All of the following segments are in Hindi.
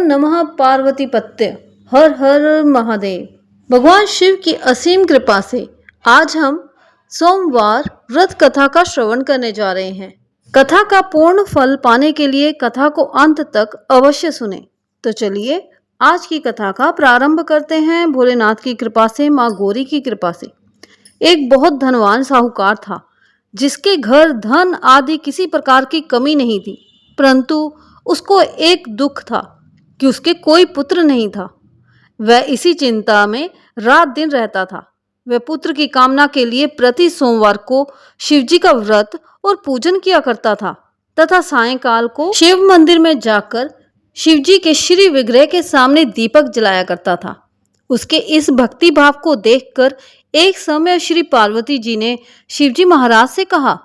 नमः पार्वती पत्य। हर हर महादेव। भगवान शिव की असीम कृपा से आज हम सोमवार व्रत कथा का श्रवण करने जा रहे हैं। कथा का पूर्ण फल पाने के लिए कथा को अंत तक अवश्य सुने। तो चलिए आज की कथा का प्रारंभ करते हैं। भोलेनाथ की कृपा से, माँ गौरी की कृपा से एक बहुत धनवान साहूकार था, जिसके घर धन आदि किसी प्रकार की कमी नहीं थी। परंतु उसको एक दुख था कि उसके कोई पुत्र नहीं था। वह इसी चिंता में रात दिन रहता था। वह पुत्र की कामना के लिए प्रति सोमवार को शिवजी का व्रत और पूजन किया करता था तथा सायंकाल को शिव मंदिर में जाकर शिवजी के श्री विग्रह के सामने दीपक जलाया करता था। उसके इस भक्ति भाव को देखकर एक समय श्री पार्वती जी ने शिवजी महाराज से कहा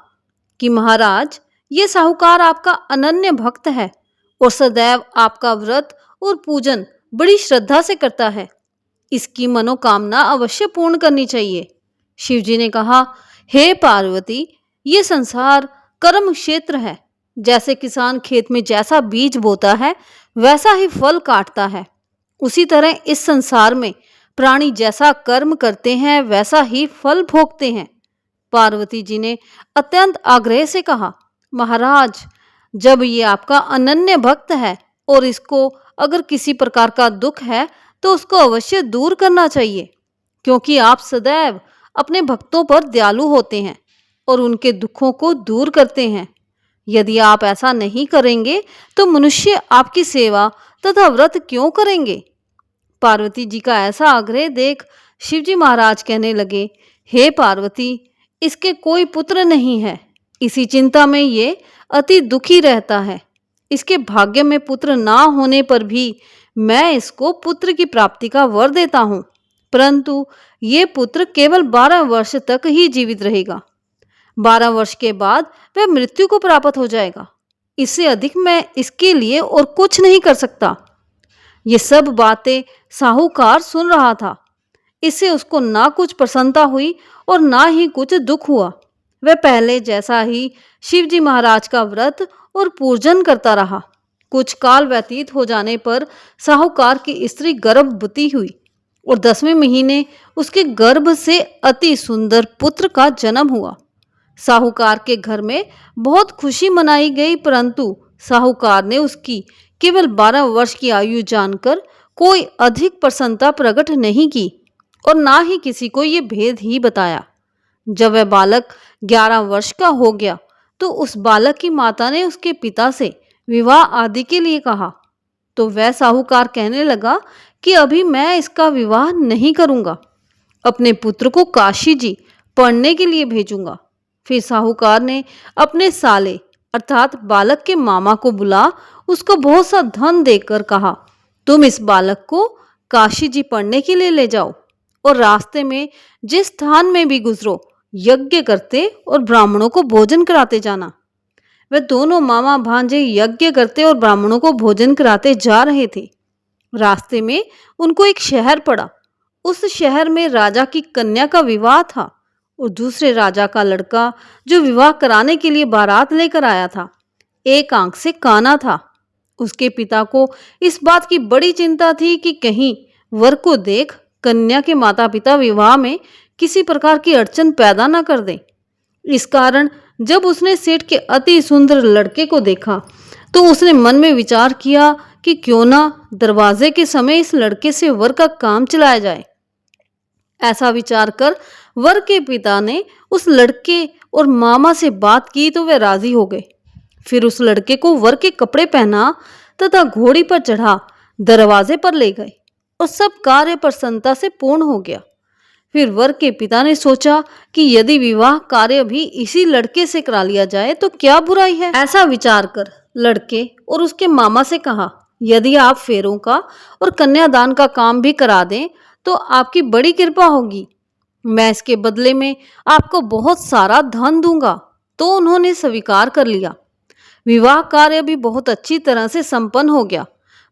कि महाराज, ये साहूकार आपका अनन्य भक्त है और सदैव आपका व्रत और पूजन बड़ी श्रद्धा से करता है। इसकी मनोकामना अवश्य पूर्ण करनी चाहिए। शिवजी ने कहा, हे पार्वती, ये संसार कर्म क्षेत्र है। जैसे किसान खेत में जैसा बीज बोता है वैसा ही फल काटता है, उसी तरह इस संसार में प्राणी जैसा कर्म करते हैं वैसा ही फल भोगते हैं। पार्वती जी ने अत्यंत आग्रह से कहा, महाराज, जब ये आपका अनन्य भक्त है और इसको अगर किसी प्रकार का दुख है तो उसको अवश्य दूर करना चाहिए, क्योंकि आप सदैव अपने भक्तों पर दयालु होते हैं और उनके दुखों को दूर करते हैं। यदि आप ऐसा नहीं करेंगे तो मनुष्य आपकी सेवा तथा व्रत क्यों करेंगे? पार्वती जी का ऐसा आग्रह देख शिवजी महाराज कहने लगे, हे पार्वती, इसके कोई पुत्र नहीं है। इसी चिंता में ये अति दुखी रहता है। इसके भाग्य में पुत्र ना होने पर भी मैं इसको पुत्र की प्राप्ति का वर देता हूँ, परंतु ये पुत्र केवल 12 वर्ष तक ही जीवित रहेगा। 12 वर्ष के बाद वह मृत्यु को प्राप्त हो जाएगा। इससे अधिक मैं इसके लिए और कुछ नहीं कर सकता। ये सब बातें साहूकार सुन रहा था। इससे उसको ना कुछ प्रसन्नता हुई और ना ही कुछ दुख हुआ। वह पहले जैसा ही शिवजी महाराज का व्रत और पूजन करता रहा। कुछ काल व्यतीत हो जाने पर साहूकार की स्त्री गर्भवती हुई और 10वें महीने उसके गर्भ से अति सुंदर पुत्र का जन्म हुआ। साहूकार के घर में बहुत खुशी मनाई गई, परंतु साहूकार ने उसकी केवल 12 वर्ष की आयु जानकर कोई अधिक प्रसन्नता प्रकट नहीं की और ना ही किसी को ये भेद ही बताया। जब वह बालक 11 वर्ष का हो गया तो उस बालक की माता ने उसके पिता से विवाह आदि के लिए कहा, तो वह साहूकार कहने लगा कि अभी मैं इसका विवाह नहीं करूंगा, अपने पुत्र को काशी जी पढ़ने के लिए भेजूंगा। फिर साहूकार ने अपने साले अर्थात बालक के मामा को बुला उसको बहुत सा धन देकर कहा, तुम इस बालक को काशी जी पढ़ने के लिए ले जाओ और रास्ते में जिस स्थान में भी गुजरो यज्ञ करते और ब्राह्मणों को भोजन कराते जाना। वे दोनों मामा भांजे यज्ञ करते और ब्राह्मणों को भोजन कराते जा रहे थे। रास्ते में उनको एक शहर पड़ा। उस शहर में राजा की कन्या का विवाह था और दूसरे राजा का लड़का जो विवाह कराने के लिए बारात लेकर आया था, एक आंख से काना था। उसके पिता को इस बात की बड़ी चिंता थी कि कहीं वर को देख कन्या के माता पिता विवाह में किसी प्रकार की अड़चन पैदा न कर दें। इस कारण जब उसने सेठ के अति सुंदर लड़के को देखा तो उसने मन में विचार किया कि क्यों ना दरवाजे के समय इस लड़के से वर का काम चलाया जाए। ऐसा विचार कर वर के पिता ने उस लड़के और मामा से बात की तो वे राजी हो गए। फिर उस लड़के को वर के कपड़े पहना तथा घोड़ी पर चढ़ा दरवाजे पर ले गए और सब कार्य प्रसन्नता से पूर्ण हो गया। फिर वर के पिता ने सोचा कि यदि विवाह कार्य भी इसी लड़के से करा लिया जाए तो क्या बुराई है। ऐसा विचार कर लड़के और उसके मामा से कहा, यदि आप फेरों का और कन्यादान का काम भी करा दें तो आपकी बड़ी कृपा होगी। मैं इसके बदले में आपको बहुत सारा धन दूंगा। तो उन्होंने स्वीकार कर लिया। विवाह कार्य भी बहुत अच्छी तरह से संपन्न हो गया,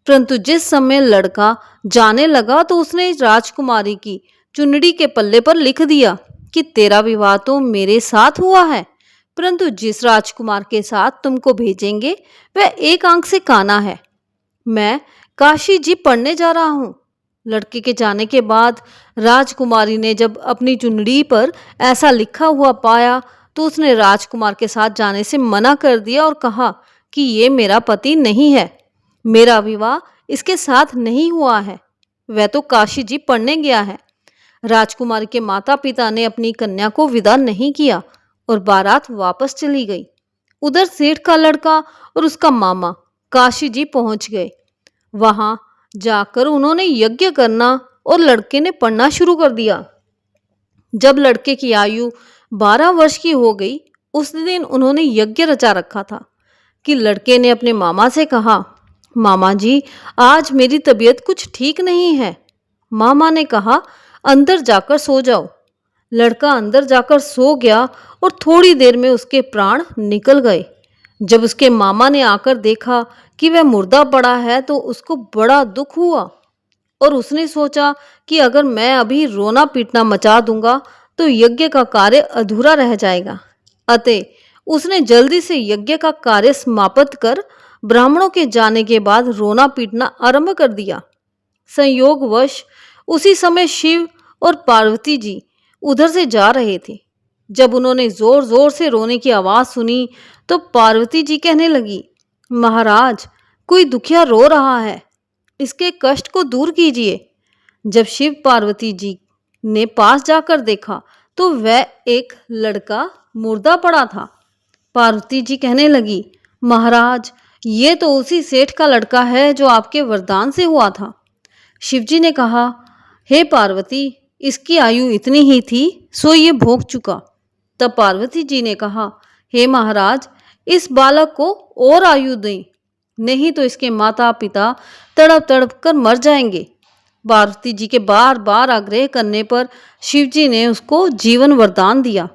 परंतु जिस समय लड़का जाने लगा तो उसने राजकुमारी की चुनड़ी के पल्ले पर लिख दिया कि तेरा विवाह तो मेरे साथ हुआ है, परंतु जिस राजकुमार के साथ तुमको भेजेंगे वह एक आंख से काना है। मैं काशी जी पढ़ने जा रहा हूँ। लड़के के जाने के बाद राजकुमारी ने जब अपनी चुनरी पर ऐसा लिखा हुआ पाया तो उसने राजकुमार के साथ जाने से मना कर दिया और कहा कि ये मेरा पति नहीं है, मेरा विवाह इसके साथ नहीं हुआ है, वह तो काशी जी पढ़ने गया है। राजकुमारी के माता पिता ने अपनी कन्या को विदा नहीं किया और बारात वापस चली गई। उधर सेठ का लड़का और उसका मामा काशी जी पहुंच गए। वहां जाकर उन्होंने यज्ञ करना और लड़के ने पढ़ना शुरू कर दिया। जब लड़के की आयु 12 वर्ष की हो गई, उस दिन उन्होंने यज्ञ रचा रखा था कि लड़के ने अपने मामा से कहा, मामा जी आज मेरी तबीयत कुछ ठीक नहीं है। मामा ने कहा, अंदर जाकर सो जाओ। लड़का अंदर जाकर सो गया और थोड़ी देर में उसके प्राण निकल गए। जब उसके मामा ने आकर देखा कि वह मुर्दा पड़ा है तो उसको बड़ा दुख हुआ और उसने सोचा कि अगर मैं अभी रोना पीटना मचा दूंगा तो यज्ञ का कार्य अधूरा रह जाएगा। अतः उसने जल्दी से यज्ञ का कार्य समाप्त कर ब्राह्मणों के जाने के बाद रोना पीटना आरंभ कर दिया। संयोगवश उसी समय शिव और पार्वती जी उधर से जा रहे थे। जब उन्होंने जोर जोर से रोने की आवाज सुनी तो पार्वती जी कहने लगी, महाराज कोई दुखिया रो रहा है, इसके कष्ट को दूर कीजिए। जब शिव पार्वती जी ने पास जाकर देखा तो वह एक लड़का मुर्दा पड़ा था। पार्वती जी कहने लगी, महाराज ये तो उसी सेठ का लड़का है जो आपके वरदान से हुआ था। शिवजी ने कहा, हे पार्वती इसकी आयु इतनी ही थी सो ये भोग चुका। तब पार्वती जी ने कहा, हे महाराज इस बालक को और आयु दें, नहीं तो इसके माता पिता तड़प तड़प कर मर जाएंगे। पार्वती जी के बार बार आग्रह करने पर शिवजी ने उसको जीवन वरदान दिया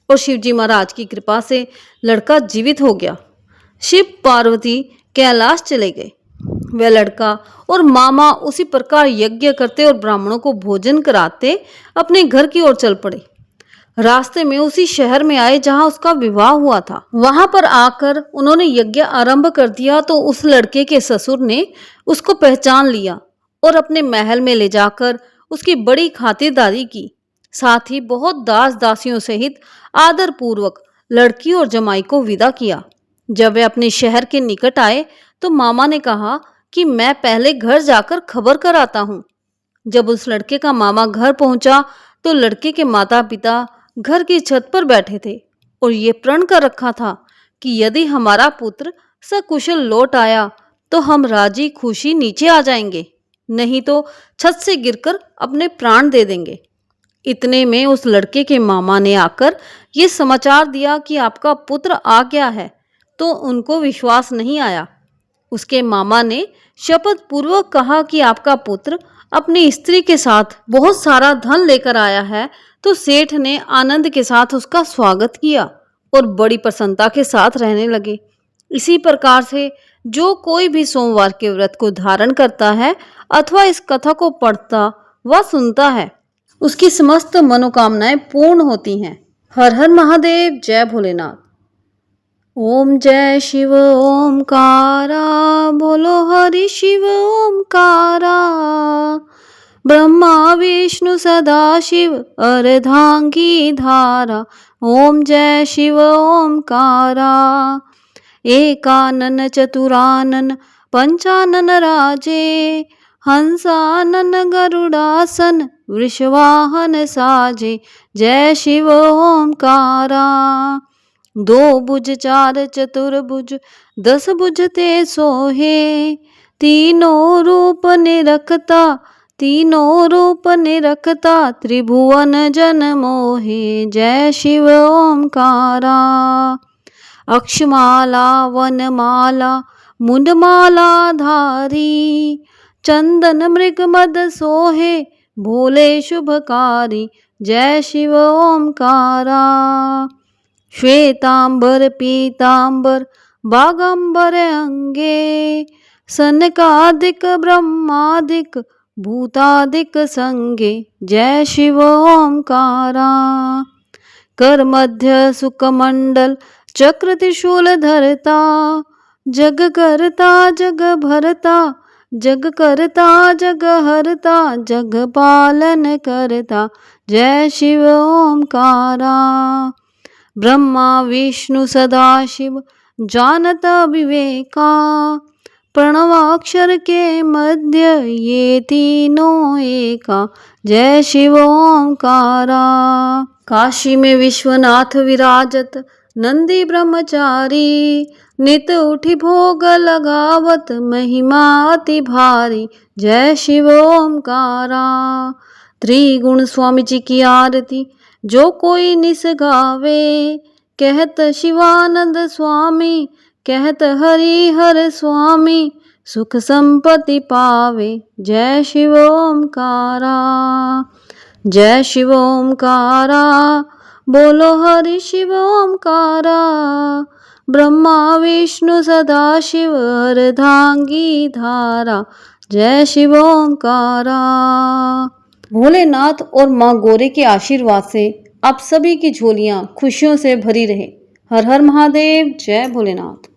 और शिवजी महाराज की कृपा से लड़का जीवित हो गया। शिव पार्वती कैलाश चले गए। वह लड़का और मामा उसी प्रकार यज्ञ करते और ब्राह्मणों को भोजन कराते अपने घर की ओर चल पड़े। रास्ते में उसी शहर में आए जहां उसका विवाह हुआ था। वहां पर आकर उन्होंने यज्ञ आरंभ कर दिया तो उस लड़के के ससुर ने उसको पहचान लिया और अपने महल में ले जाकर उसकी बड़ी खातिरदारी की। साथ ही बहुत दास दासियों सहित आदर पूर्वक लड़की और जमाई को विदा किया। जब वे अपने शहर के निकट आए तो मामा ने कहा कि मैं पहले घर जाकर खबर कर आता हूँ। जब उस लड़के का मामा घर पहुंचा तो लड़के के माता पिता घर की छत पर बैठे थे और ये प्रण कर रखा था कि यदि हमारा पुत्र सकुशल लौट आया तो हम राजी खुशी नीचे आ जाएंगे, नहीं तो छत से गिरकर अपने प्राण दे देंगे। इतने में उस लड़के के मामा ने आकर ये समाचार दिया कि आपका पुत्र आ गया है, तो उनको विश्वास नहीं आया। उसके मामा ने शपथ पूर्वक कहा कि आपका पुत्र अपनी स्त्री के साथ बहुत सारा धन लेकर आया है। तो सेठ ने आनंद के साथ उसका स्वागत किया और बड़ी प्रसन्नता के साथ रहने लगे। इसी प्रकार से जो कोई भी सोमवार के व्रत को धारण करता है अथवा इस कथा को पढ़ता व सुनता है उसकी समस्त मनोकामनाएं पूर्ण होती हैं। हर हर महादेव, जय भोलेनाथ। ओम जय शिव ओमकारा, बोलो हरि शिव ओमकारा। ब्रह्मा विष्णु सदा शिव अर्धांगी धारा। ओम जय शिव ओमकारा। एकानन चतुरानन पंचानन राजे, हंसानन गरुड़ासन वृषवाहन साजे। जय शिव ओमकारा। दो भुज चार चतुर्भुज 10 भुज ते सोहे, तीनों रूप निरखता त्रिभुवन जन मोहे। जय शिव ओमकारा। अक्षमाला वनमाला मुंडमाला धारी, चंदन मृग मद सोहे भोले शुभकारी। जय शिव ओमकारा। श्वेतांबर पीतांबर बागंबर अंगे, सनकादिक ब्रह्मादिक भूतादिक संगे। जय शिव ओमकारा। कर मध्य सुकमंडल चक्र त्रिशूल धरता, जग करता जग भरता जग करता जग हरता जग पालन करता, जय शिव ओमकारा। ब्रह्मा विष्णु सदाशिव जानत विवेका, प्रणवाक्षर के मध्य ये तीनों एका, जय शिव ओमकारा। काशी में विश्वनाथ विराजत नंदी ब्रह्मचारी, नित उठी भोग लगावत महिमा अति भारी, जय शिव ओमकारा। त्रिगुण स्वामी जी की आरती जो कोई निस गावे, कहत शिवानंद स्वामी कहत हरि हर स्वामी, सुख संपत्ति पावे, जय शिव ओमकारा। जय शिव ओमकारा, बोलो हरि शिव ओमकारा। ब्रह्मा विष्णु सदाशिव अर्धांगी धारा, जय शिव ओमकारा। भोलेनाथ और माँ गौरी के आशीर्वाद से आप सभी की झोलियां खुशियों से भरी रहे। हर हर महादेव, जय भोलेनाथ।